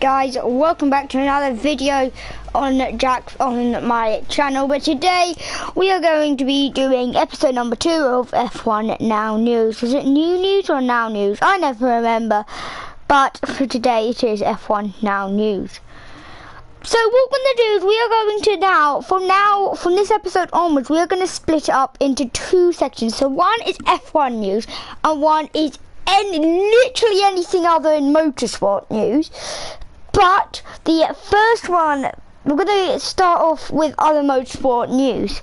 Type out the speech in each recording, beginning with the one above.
guys, welcome back to another video on my channel. But today we are going to be doing episode number 2 of F1 Now News. Was it New News or Now News? I never remember, but for today it is F1 Now News. So what we're going to do is we are going to from this episode onwards, we are going to split it up into 2 sections. So one is F1 news and one is literally anything other than motorsport news. But the first one, we're going to start off with other motorsport news.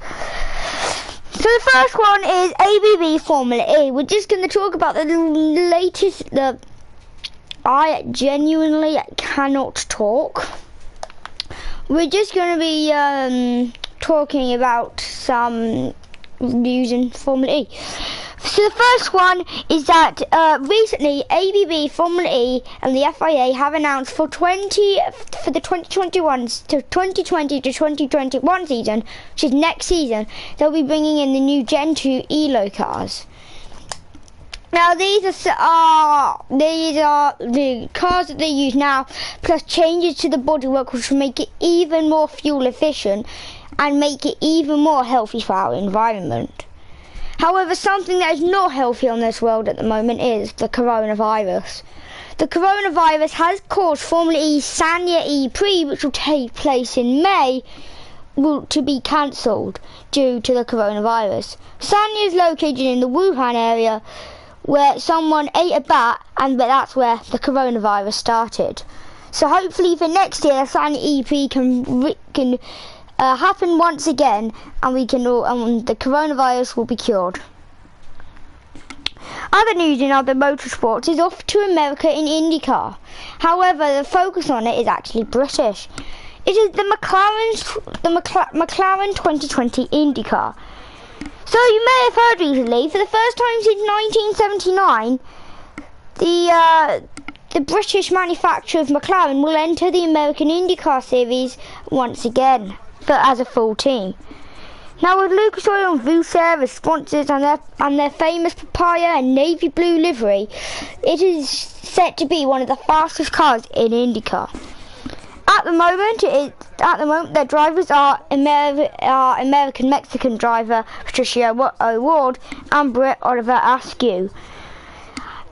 So the first one is ABB Formula E. We're just going to talk about the latest. I genuinely cannot talk. We're just going to be talking about some news in Formula E. So the first one is that recently ABB, Formula E and the FIA have announced for the 2021 to 2020 to 2021 season, which is next season, they'll be bringing in the new Gen 2 ELO cars. Now these are the cars that they use now, plus changes to the bodywork which will make it even more fuel efficient and make it even more healthy for our environment. However, something that is not healthy on this world at the moment is the coronavirus. The coronavirus has caused Formula E's Sanya E Prix, which will take place in May, to be cancelled due to the coronavirus. Sanya is located in the Wuhan area, where someone ate a bat, and that's where the coronavirus started. So hopefully for next year, Sanya E Prix can happen once again, and the coronavirus will be cured. Other news in other motorsports is off to America in IndyCar. However, the focus on it is actually British. It is the McLaren 2020 IndyCar. So you may have heard recently, for the first time since 1979, the British manufacturer of McLaren will enter the American IndyCar series once again, but as a full team. Now with Lucas Oil and Vucer as sponsors and their famous papaya and navy blue livery, it is set to be one of the fastest cars in IndyCar. At the moment, their drivers are American-Mexican driver Patricia O'Ward and Brett Oliver Askew.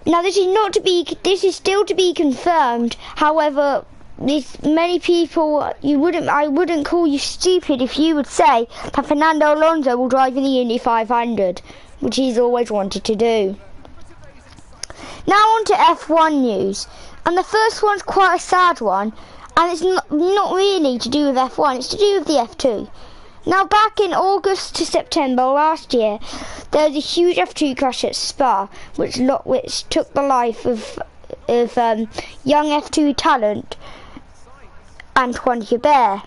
Now this is still to be confirmed. However, many people, I wouldn't call you stupid if you would say that Fernando Alonso will drive in the Indy 500, which he's always wanted to do. Now on to F1 news, and the first one's quite a sad one, and it's not really to do with F1, it's to do with the F2. Now back in August to September last year, there was a huge F2 crash at Spa, which took the life of young F2 talent Antoine Hubert,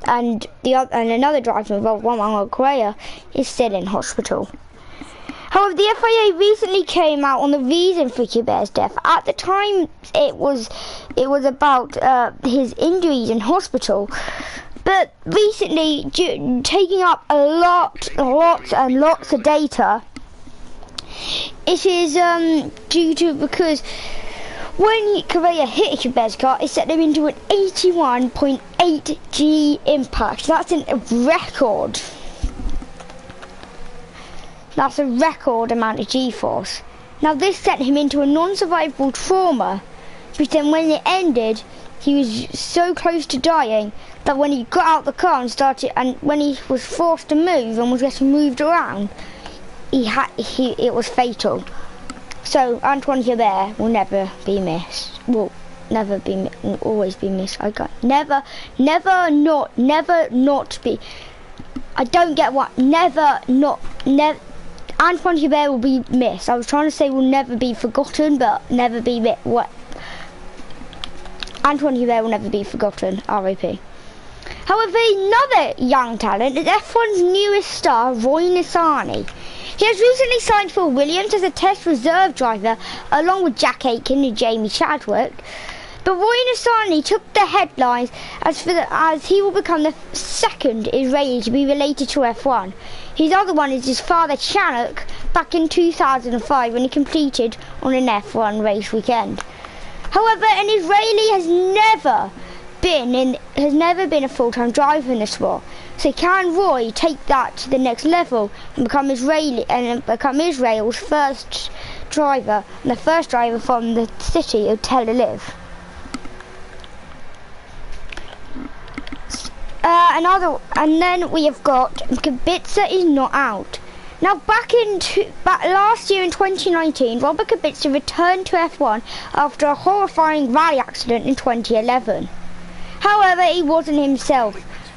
and another driver involved, Juan Correa, is still in hospital. However, the FIA recently came out on the reason for Hubert's death. At the time, it was about his injuries in hospital, but recently, taking up lots of data, it is because when Correa hit Hubert's car, it set them into an 81.8 G impact. That's a record. That's a record amount of G-force. Now this sent him into a non-survivable trauma, which then when it ended, he was so close to dying that when he got out the car and when he was forced to move and was getting moved around, it was fatal. So Antoine Hubert will never be missed. Will never be, always be missed. Never not be. I don't get what. Never. Antoine Hubert will be missed. I was trying to say will never be forgotten, but never be missed. What? Antoine Hubert will never be forgotten. R.I.P. However, another young talent is F1's newest star, Roy Nissany. He has recently signed for Williams as a test reserve driver, along with Jack Aitken and Jamie Chadwick. But Roy Nissany took the headlines as he will become the second Israeli to be related to F1. His other one is his father Chanuk back in 2005 when he competed on an F1 race weekend. However, an Israeli has has never been a full-time driver in the sport. So can Roy take that to the next level and become Israel's first driver and the first driver from the city of Tel Aviv? And then we have got Kubica is not out. Now back last year in 2019, Robert Kubica returned to F1 after a horrifying rally accident in 2011. However, he wasn't himself.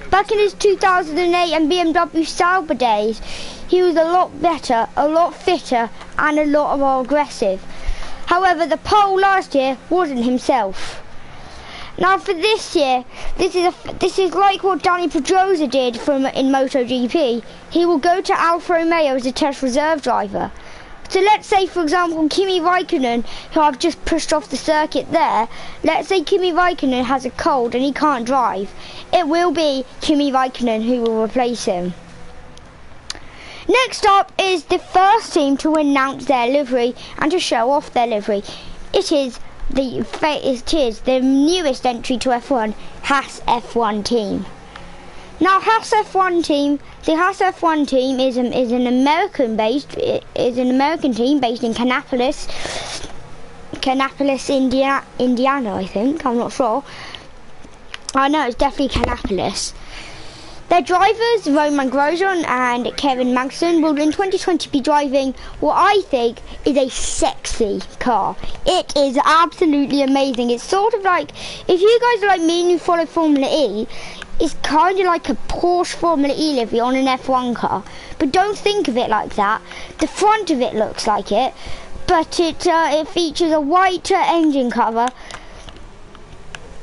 Back in his 2008 and BMW Sauber days, he was a lot better, a lot fitter, and a lot more aggressive. However, the pole last year wasn't himself. Now for this year, this is like what Dani Pedrosa did in MotoGP. He will go to Alfa Romeo as a test reserve driver. So let's say, for example, Kimi Raikkonen, who I've just pushed off the circuit there, let's say Kimi Raikkonen has a cold and he can't drive. It will be Kimi Raikkonen who will replace him. Next up is the first team to announce their livery and to show off their livery. It is the newest entry to F1, Haas F1 team. Now, the Haas F1 team is an American team based in Kannapolis, Indiana, I think. I'm not sure. I know it's definitely Kannapolis. Their drivers, Roman Grosjean and Kevin Magnussen, will in 2020 be driving what I think is a sexy car. It is absolutely amazing. It's sort of like, if you guys are like me and you follow Formula E, it's kind of like a Porsche Formula E livery on an F1 car. But don't think of it like that. The front of it looks like it, but it features a white engine cover,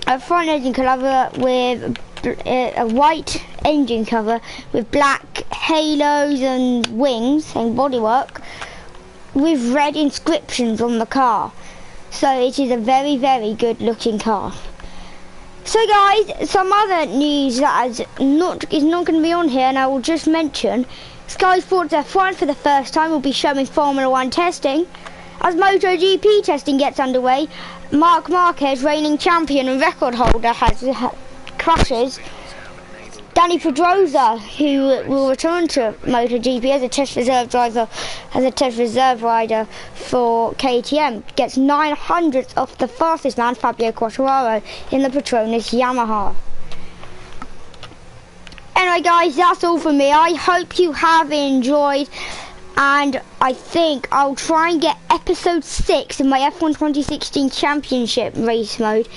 a front engine cover with a white engine cover with black halos and wings and bodywork with red inscriptions on the car. So it is a very, very good looking car. So guys, some other news that is not going to be on here, and I will just mention, Sky Sports F1 for the first time will be showing Formula 1 testing. As MotoGP testing gets underway, Marc Marquez, reigning champion and record holder, crashes. Dani Pedrosa, who will return to MotoGP as a test reserve rider for KTM, gets 900th off the fastest man, Fabio Quartararo, in the Petronas Yamaha. Anyway guys, that's all from me. I hope you have enjoyed, and I think I'll try and get episode 6 of my F1 2016 Championship race mode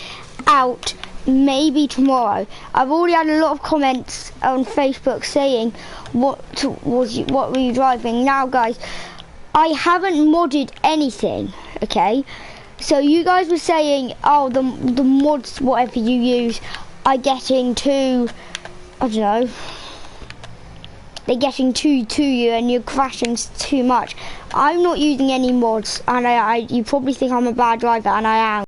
out maybe tomorrow. I've already had a lot of comments on Facebook saying what were you driving. Now guys, I haven't modded anything, okay? So you guys were saying, oh, the mods, whatever you use, are getting too, I don't know, they're getting too to you and you're crashing too much. I'm not using any mods, and you probably think I'm a bad driver, and I am.